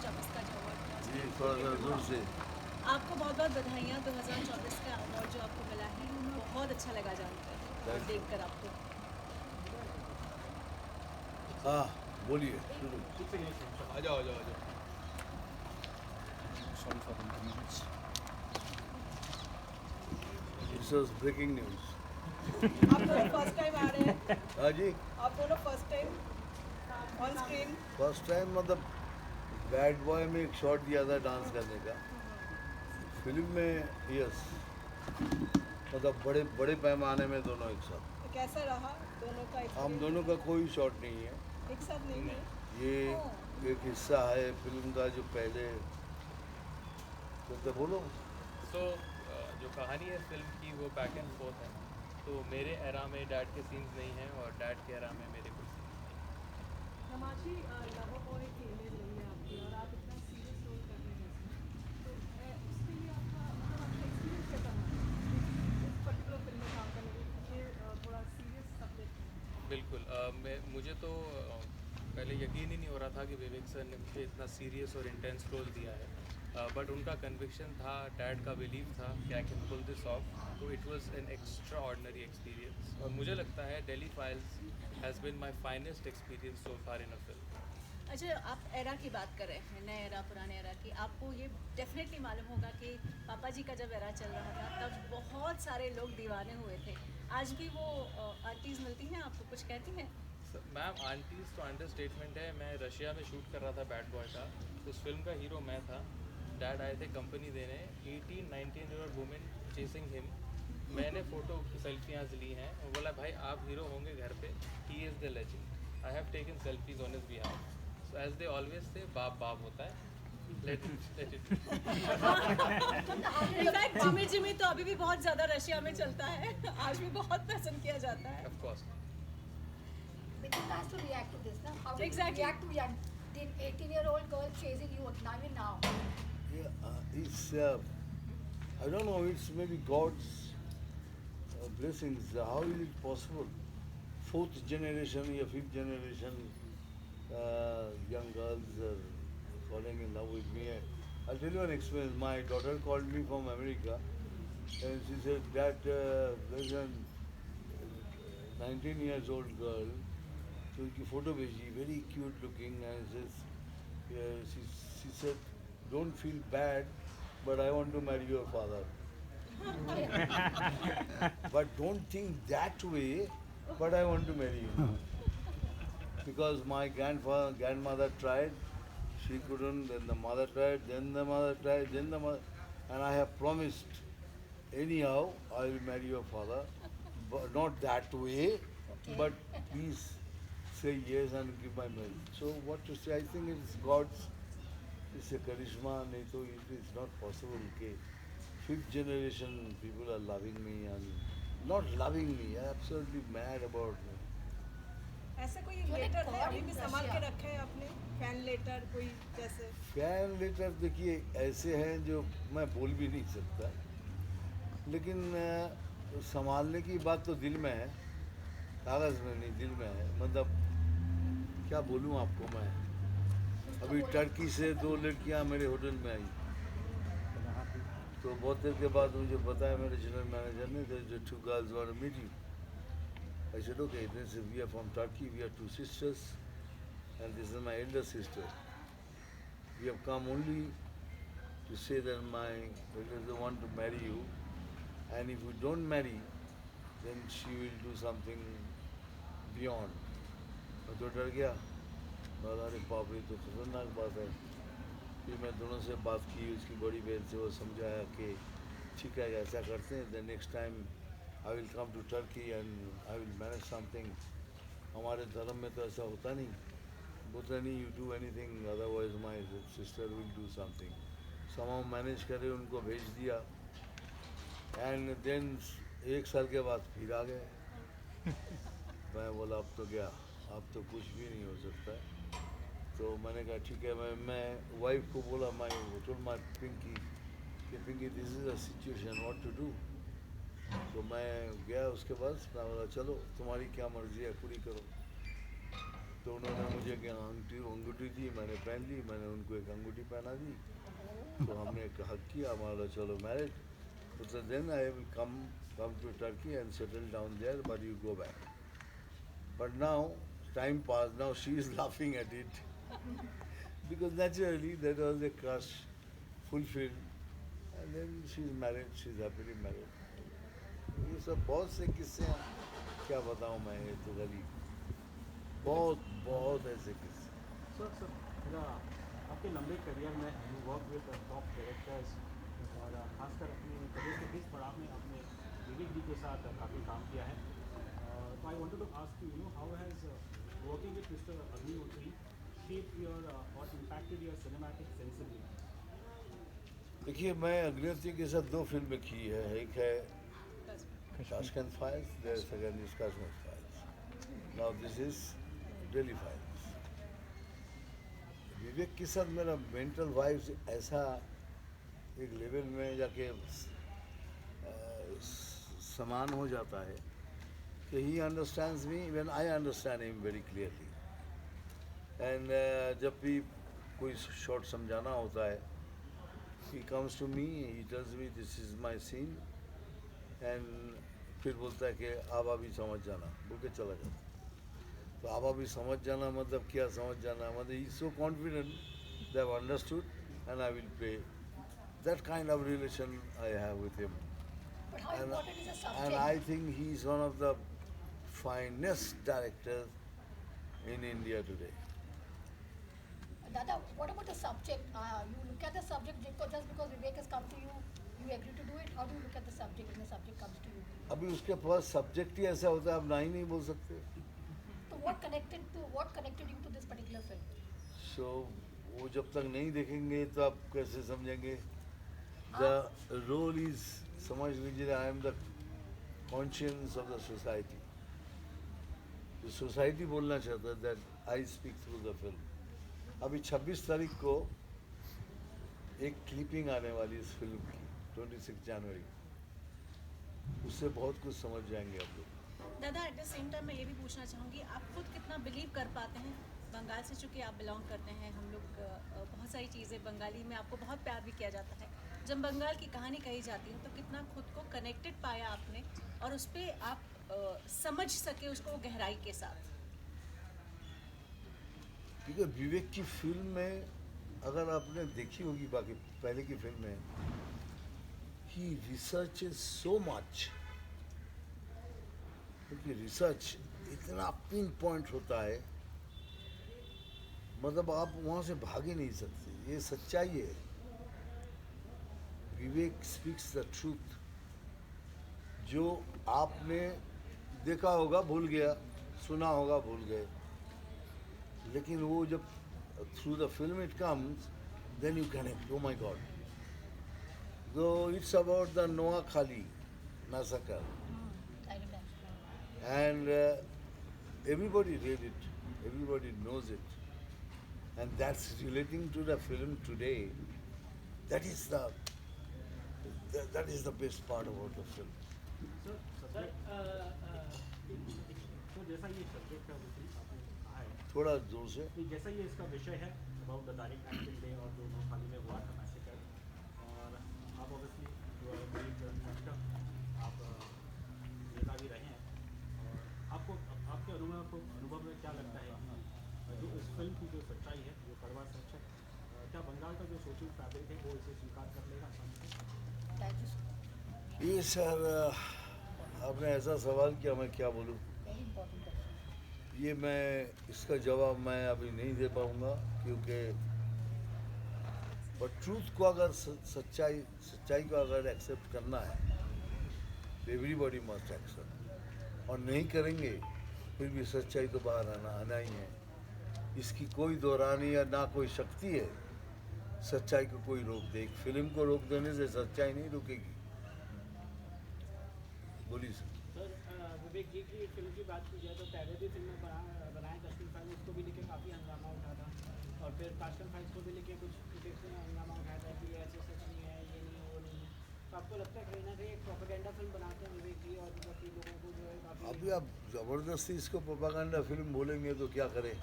2024 का जो अवार्ड जी थोड़ा सा जोर से। आपको बहुत बहुत बधाइयाँ 2024 का अवार्ड जो आपको मिला है, बहुत अच्छा लगा जानकर और देखकर आपको। हाँ बोलिए शुरू। आ जाओ आ जाओ आ जाओ। This was breaking news. आप दोनों फर्स्ट टाइम आ रहे हैं, हाँ जी आप दोनों first time on screen. First time मतलब बैड बॉय में एक शॉट दिया था डांस करने का। फिल्म में यस मतलब बड़े बड़े पैमाने में दोनों एक साथ। तो कैसा रहा दोनों का हम एक्सपीरियंस? दोनों का कोई शॉट नहीं है, एक साथ नहीं है। ये एक हिस्सा है फिल्म का जो पहले तो बोलो। सो जो कहानी है फिल्म की वो बैक एंड फोर्थ है। तो मेरे एरा में डैड के सीन्स नहीं हैं और डैड के एरा में मेरे कुछ सीन्स नहीं नमाशी लव बॉय की इमेज रही है आपकी और आप इतना सीरियस रोल कर रहे हैं इसमें, तो उसके लिए आपका मतलब आपका एक्सपीरियंस कैसा रहा इस पर्टिकुलर फिल्म में काम करने के? ये थोड़ा सीरियस सब्जेक्ट है। हैं। बिल्कुल मुझे तो पहले यकीन ही नहीं हो रहा था कि विवेक सर ने मुझे इतना सीरियस और इंटेंस रोल दिया है। बट उनका कन्विक्शन था, डैड का बिलीव था कि I can pull this off. तो it was an extraordinary experience और मुझे लगता है Delhi files has been my finest experience so far in a film. अच्छा, आप एरा की बात कर रहे हैं, नए एरा पुराने एरा की। आपको ये डेफिनेटली मालूम होगा कि पापा जी का जब एरा चल रहा था तब बहुत सारे लोग दीवाने हुए थे। आज भी वो आंटीज़ मिलती हैं आपको, कुछ कहती हैं? मैम आंटीज़ तो अंडर स्टेटमेंट है। मैं रशिया में शूट कर रहा था बैड बॉय का। उस फिल्म का हीरो मैं था। डैड आए थे कंपनी देने। 18-19 ईयर वुमेन चेसिंग हिम। मैंने फ़ोटो सेल्फियाँ ली हैं और बोला भाई आप हीरो होंगे घर पे, ही is the legend. I have taken selfies on his behalf. So as they always say बाप बाप होता है। Let it in fact Jimmy Jimmy तो अभी भी बहुत ज़्यादा रशिया में चलता है। आज भी बहुत पसंद किया जाता है। Of course. Because has to react to this, now. How do Exactly. you react to young, the 18-year-old girl chasing you now and now? Yeah, it's I don't know. It's maybe God's blessings. How is it possible? Fourth generation or fifth generation young girls are falling in love with me. I'll tell you an experience. My daughter called me from America, and she said that there's a 19 years old girl. तो उनकी photo भेजी, very cute looking, and she said, don't feel bad, but I want to marry your father. But don't think that way, but I want to marry you. Because my grandmother tried, she couldn't, then the mother tried, then the mother tried, then the mother, and I have promised, anyhow, I will marry your father, but not that way, but please say yes and give my marriage. So what to say? I think it's God's, it's a charisma. नहीं तो it is not possible कि fifth generation people are loving me and not loving me, absolutely mad about me. ऐसा कोई You're like letter है God अभी in भी संभाल के Russia. रखे हैं आपने? फैन लेटर कोई जैसे? फैन लेटर देखिए ऐसे हैं जो मैं बोल भी नहीं सकता, लेकिन संभालने की बात तो दिल में है, कागज़ में नहीं, दिल में है। मतलब क्या बोलूँ आपको मैं। अभी टर्की से 2 लड़कियां मेरे होटल में आई, तो बहुत देर के बाद मुझे बताया मेरे जनरल मैनेजर ने, जो 2 girls want to meet you. I said, okay, this is, we are from Turkey, we are 2 sisters, and this is my elder sister. We have come only to say that my elder want to marry you, and if you don't marry, then she will do something beyond. मैं तो डर गया, बोला अरे बाप रे, तो खतरनाक बात है। फिर मैं दोनों से बात की, उसकी बड़ी बहन से, वो समझाया कि ठीक है ऐसा करते हैं, the next time I will come to Turkey and I will manage something. हमारे धर्म में तो ऐसा होता नहीं, बोलते नहीं you do anything otherwise my sister will do something. Somehow manage करे, उनको भेज दिया, एंड देन 1 साल के बाद फिर आ गए। मैं बोला अब तो क्या, अब तो कुछ भी नहीं हो सकता है। तो मैंने कहा ठीक है, मैं वाइफ को बोला, माई टोल्ड माई पिंकी कि Pinky this is a situation, what to do. तो मैं गया उसके बाद, मैं बोला चलो तुम्हारी क्या मर्जी है, पूरी करो। तो उन्होंने मुझे एक अंगूठी दी, मैंने पहन ली, मैंने उनको एक अंगूठी पहना दी, तो हमने एक हक किया, हमारा चलो मैरिज। तो then I will come to Turkey and settle down there, but you go back. But now time passed, now she is laughing at it because naturally that was a crush fulfilled, and then she is married, she is happily married. ये सब बहुत से किस्से हैं, क्या बताऊँ मैं, ये तो गरीब बहुत बहुत ऐसे किस्से। सर आपके लंबे करियर में you work with top directors और खासकर अपने करियर के इस पड़ाव में आपने विवेक जी के साथ काफ़ी काम किया है। तो I wanted to ask you know how has working with mister Agnihotri shape your or impacted your cinematic sensibility. देखिए, मैं अग्निहोत्री के साथ 2 फिल्में की है, एक है Tashkent files, the second is Kashmir files, now this is Delhi files. Vivek के साथ मेरा मेंटल वाइब्स ऐसा एक लेवल में जाके समान हो जाता है कि he understands me when I understand him very clearly. And जब भी कोई शॉट समझाना होता है, he comes to me, he tells me this is my scene, and फिर बोलता है कि आप अभी समझ जाना, बोल के चला जाता। तो आप अभी समझ जाना मतलब क्या समझ जाना, मतलब he is so confident they have understood and I will play. That kind of relation I have with him. But how important is the subject? And I think he is one of the finest directors in India today. Dada, what about the subject? You look at the subject just because Vivek has come to you, you agree to do it? How do you look at the subject when the subject comes to you? अभी उसके पास subject ही ऐसा होता है, आप ना ही नहीं बोल सकते। So what connected you to this particular film? So वो जब तक नहीं देखेंगे तो आप कैसे समझेंगे? The role is, समझ लीजिए, I am the conscience of the society. The society बोलना चाहता है that I speak through the film. अभी 26 तारीख को एक क्लिपिंग आने वाली इस फिल्म की, 26 जनवरी, उससे बहुत कुछ समझ जाएंगे आप लोग। दादा, एट द सेम टाइम मैं ये भी पूछना चाहूँगी, आप खुद कितना बिलीव कर पाते हैं? बंगाल से चूँकि आप बिलोंग करते हैं, हम लोग बहुत सारी चीज़ें बंगाली में आपको बहुत प्यार भी किया जाता है। जब बंगाल की कहानी कही जाती है तो कितना खुद को कनेक्टेड पाया आपने और उस पर आप समझ सके उसको गहराई के साथ? क्योंकि विवेक की फिल्म में अगर आपने देखी होगी, बाकी पहले की फिल्म में, ही रिसर्च इज सो मच, क्योंकि रिसर्च इतना पिन पॉइंट होता है, मतलब आप वहाँ से भाग ही नहीं सकते, ये सच्चाई है। विवेक स्पीक्स द ट्रूथ। जो आपने देखा होगा भूल गया, सुना होगा भूल गए, लेकिन वो जब through the film it comes, then you connect, oh my God. So it's about the Noah Khali massacre, I remember. and everybody read it, everybody knows it, and that's relating to the film today. That is the best part about the film. Sir तो जैसा ये subject का विषय आपने कहा है, थोड़ा जोर से। कि जैसा ये इसका विषय है about the direct action day और जो नौखाली में हुआ था मैसेकर, और आप ऑब्वियसली आप नेता भी रहे हैं, और आपको आपके अनुभव में क्या लगता है कि जो इस फिल्म की जो सच्चाई है, जो कड़वा सच है, क्या बंगाल का जो सोशल फैब्रिक है वो इसे स्वीकार कर लेगा आसानी से? That is ये सर, आपने ऐसा सवाल किया, मैं क्या बोलूँ? very important question. ये मैं इसका जवाब मैं अभी नहीं दे पाऊँगा, क्योंकि और ट्रूथ को अगर सच्चाई को अगर एक्सेप्ट करना है तो एवरीबॉडी मस्ट एक्सेप्ट, और नहीं करेंगे फिर भी सच्चाई तो बाहर आना ही है। इसकी कोई दौरानी या ना कोई शक्ति है सच्चाई को कोई रोक दे। एक फिल्म को रोक देने से सच्चाई नहीं रुकेगी। बोलिए सर। सर विवेक जी की फिल्म की बात की जाए तो पहले भी फिल्में बनाए ताशकंद फाइल्स, उसको भी लेके काफ़ी हंगामा उठा था, और फिर ताशकंद फाइल्स को भी लेके कुछ क्रिटिक्स ने हंगामा उठाया था कि ऐसे सच नहीं है, ये नहीं है, वो नहीं है। तो आपको लगता है कहीं ना कहीं एक प्रोपेगेंडा फिल्म बनाते हैं विवेक जी, और बाकी लोगों को जो है काफ़ी अभी आप ज़बरदस्ती इसको प्रोपागेंडा फिल्म बोलेंगे तो क्या करें?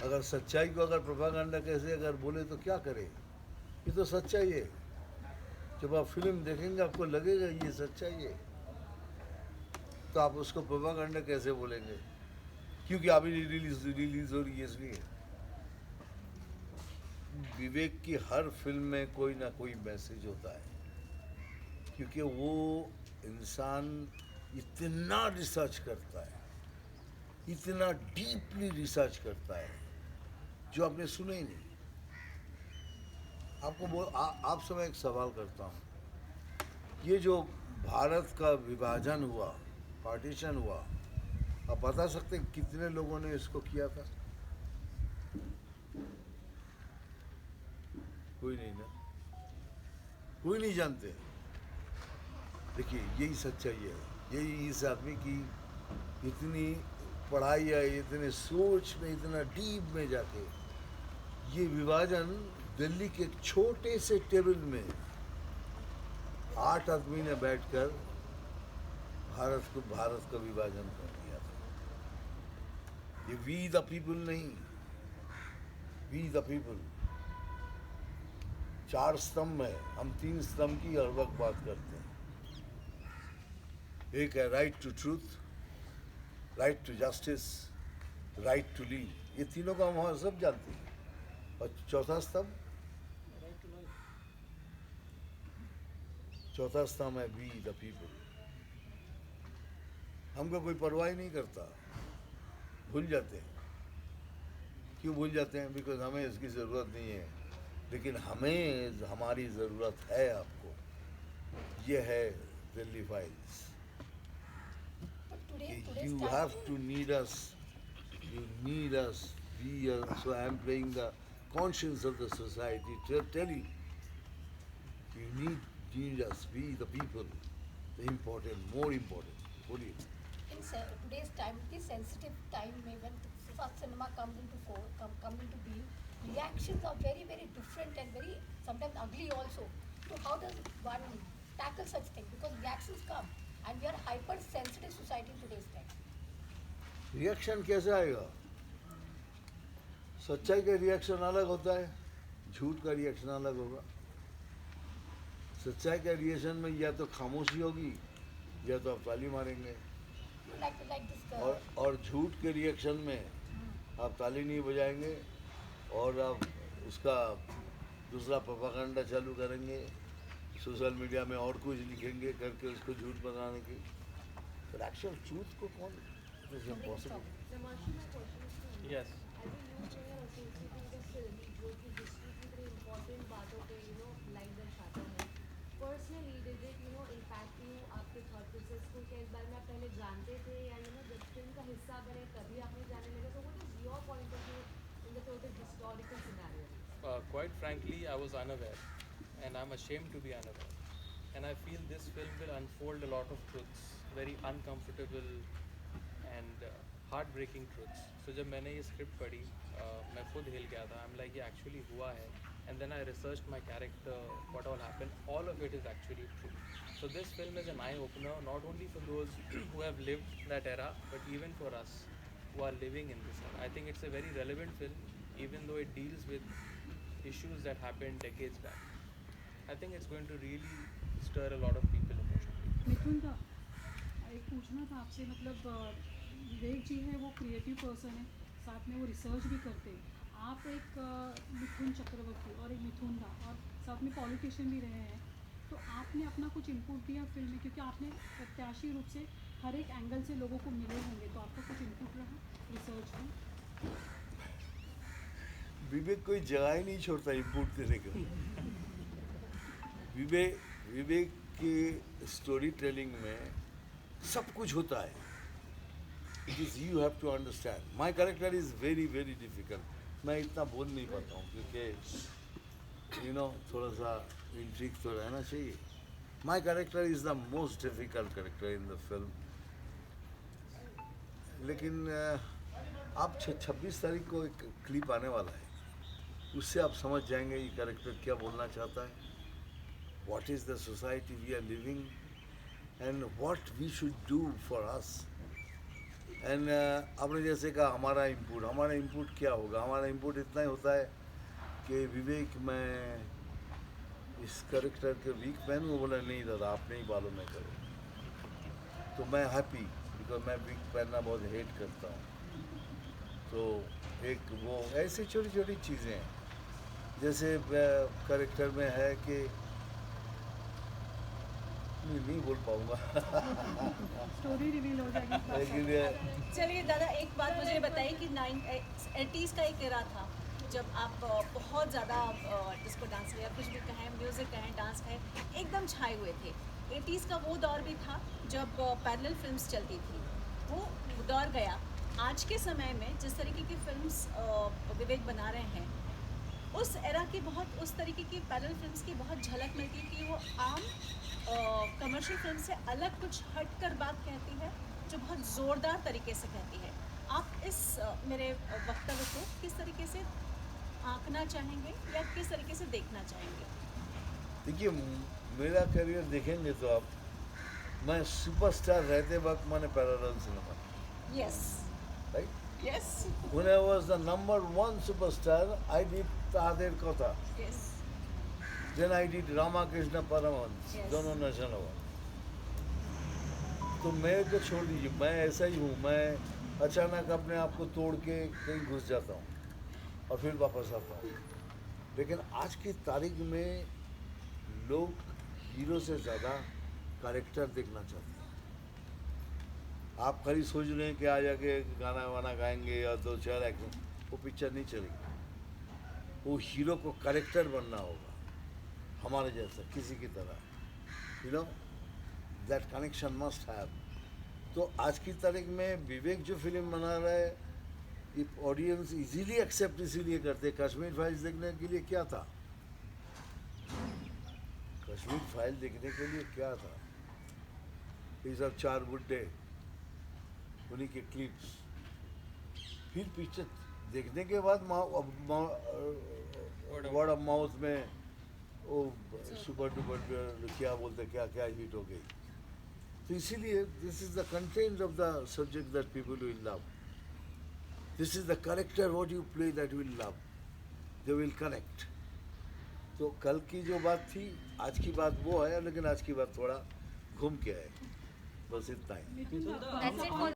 अगर सच्चाई को अगर प्रोपागेंडा कैसे अगर बोले तो क्या करें? ये तो सच्चाई है। जब आप फिल्म देखेंगे आपको लगेगा ये सच्चाई है, तो आप उसको प्रोपागेंडा कैसे बोलेंगे? क्योंकि अभी रिलीज हो रही है इसलिए। विवेक की हर फिल्म में कोई ना कोई मैसेज होता है, क्योंकि वो इंसान इतना रिसर्च करता है, इतना डीपली रिसर्च करता है जो आपने सुना ही नहीं। आपसे मैं एक सवाल करता हूँ, ये जो भारत का विभाजन हुआ, पार्टीशन हुआ, आप बता सकते हैं कितने लोगों ने इसको किया था? कोई नहीं ना, कोई नहीं जानते। देखिए यही सच्चाई है, यही इस आदमी की इतनी पढ़ाई है, इतने सोच में, इतना डीप में जाके ये विभाजन दिल्ली के एक छोटे से टेबल में 8 आदमी ने बैठकर भारत का विभाजन कर दिया था। ये वी द पीपल नहीं, वी द पीपल। 4 स्तंभ है, हम 3 स्तंभ की हर वक्त बात करते हैं। एक है right to truth, right to justice, right to live. ये तीनों का हम सब जानते हैं। और चौथा स्तंभ है वी द पीपल। हमको कोई परवाह ही नहीं करता, भूल जाते हैं। क्यों भूल जाते हैं? बिकॉज हमें इसकी ज़रूरत नहीं है, लेकिन हमें हमारी ज़रूरत है आपको। ये है Delhi files. You have to need us. You need us. So I am playing the conscience of the society. Tell you, you need us. We the people, the important, more important. What do you? In today's time, this sensitive time, when such cinema comes into being, reactions are very, very different and very sometimes ugly also. So how does one tackle such things? Because reactions come, and we are hypersensitive society in today's time. Reaction कैसे आएगा? सच्चाई का reaction अलग होता है, झूठ का reaction अलग होगा। सच्चाई का रिएक्शन में या तो खामोशी होगी या तो आप ताली मारेंगे, Like this. और झूठ के रिएक्शन में आप ताली नहीं बजाएंगे और आप उसका दूसरा प्रोपागेंडा चालू करेंगे, सोशल मीडिया में और कुछ लिखेंगे करके उसको झूठ बनाने की। पर एक्चुअल ट्रूथ को कौन? It is impossible. Damashi, my question is to you. Yes. As a new player associating the film, जो कि हिस्ट्री की बड़ी इम्पोर्टेंट बातों पे लाइट दर्शाता है, personally did it impact you, आपके थॉट प्रोसेस को? क्या इस बारे में आप पहले जानते थे, या जब फिल्म का हिस्सा बने तभी आपने जानने लगा? तो what is your point of view in the total historical scenario? Quite frankly, I was unaware, and I'm ashamed to be unaware. And I feel this film will unfold a lot of truths, very uncomfortable and heartbreaking truths. So जब मैंने ये script पढ़ी, मैं खुद हिल गया था। I'm like ये actually हुआ है, and then I researched my character, what all happened. All of it is actually true. So this film is an eye opener, not only for those who have lived that era, but even for us who are living in this era. I think it's a very relevant film, even though it deals with issues that happened decades back. I think it's going to really stir a lot of people emotionally. मिथुन दा, एक पूछना था आपसे, मतलब विवेक जी है वो creative person है, साथ में वो रिसर्च भी करते हैं। आप एक मिथुन चक्रवर्ती और एक मिथुन दा, और साथ में पॉलिटिशियन भी रहे हैं, तो आपने अपना कुछ इनपुट दिया फिल्म में? क्योंकि आपने प्रत्याशी रूप से हर एक एंगल से लोगों को मिले होंगे, तो आपका कुछ इनपुट रहा रिसर्च में? विवेक कोई जगह ही नहीं छोड़ता इनपुट देने का। विवेक की स्टोरी टेलिंग में सब कुछ होता है। It is you have to understand. My character is very very difficult. मैं इतना बोल नहीं पाता हूँ क्योंकि थोड़ा सा इंट्रिग तो रहना चाहिए। माई character is the most difficult character in the film. लेकिन आप 26 तारीख को एक क्लिप आने वाला है, उससे आप समझ जाएंगे ये कैरेक्टर क्या बोलना चाहता है, what is the society we are living and what we should do for us. And आपने जैसे कहा हमारा इनपुट क्या होगा. हमारा इनपुट इतना ही होता है कि विवेक मैं इस करेक्टर के वीक पहन वो बोला नहीं दादा आप नहीं बालों में करो, तो मैं हैप्पी बिकॉज मैं वीक पहनना बहुत हेट करता हूँ. तो एक वो ऐसी छोटी छोटी चीज़ें हैं जैसे करेक्टर में है कि नहीं बोल पाऊँगा स्टोरी रिवील हो जाएगी. लेकिन चलिए दादा एक बात मुझे बताइए कि 80s का एक एरा था जब आप बहुत ज़्यादा डिस्को डांस या कुछ भी कहें, म्यूज़िक कहें, डांस कहें, एकदम छाए हुए थे. 80s का वो दौर भी था जब पैरेलल फिल्म्स चलती थी. वो दौर गया. आज के समय में जिस तरीके की फिल्म्स विवेक बना रहे हैं उस एरा की बहुत उस तरीके की पैरेलल फिल्म्स की बहुत झलक मिलती है कि वो आम कमर्शियल फिल्म से अलग कुछ हटकर बात कहती है जो बहुत ज़ोरदार तरीके से कहती है. आप इस मेरे वक्तव्य को किस तरीके से आंकना चाहेंगे या किस तरीके से देखना चाहेंगे? देखिए मेरा करियर देखेंगे तो आप, मैं सुपरस्टार रहते वक्त मैंने parallel cinema, yes right. Yes When I was the #1 superstar, I did Tahader Kotha. Yes Then I did Ramakrishna Paramahans, Yes. दोनों नेशनल अवार्ड. तो मेरे को छोड़ दीजिए, मैं ऐसा ही हूँ. मैं अचानक अपने आप को तोड़ के कहीं घुस जाता हूँ और फिर वापस आता हूँ. लेकिन आज की तारीख में लोग हीरो से ज़्यादा कैरेक्टर देखना चाहते हैं. आप खाली सोच रहे हैं कि आ जाके गाना वाना गाएंगे या दो चार एक्शन, वो पिक्चर नहीं चलेगी. वो हीरो को कैरेक्टर बनना होगा हमारे जैसा किसी की तरह. You know that connection must have. तो आज की तारीख में विवेक जो फिल्म बना रहा है ये ऑडियंस इजीली एक्सेप्ट इसीलिए करते. कश्मीर फाइल्स देखने के लिए क्या था, कश्मीर फाइल देखने के लिए क्या था, ये सब चार बुड्ढे उन्हीं के क्लिप्स. फिर पिक्चर देखने के बाद वर्ड ऑफ माउथ में वो सुपर डुपर क्या बोलते क्या क्या हिट हो गई. तो इसीलिए this is the content of the subject that people will love. This is the character what you play that will love, they will connect. तो कल की जो बात थी आज की बात वो है, लेकिन आज की बात थोड़ा घूम के है. बस इतना ही. Nitin That's it for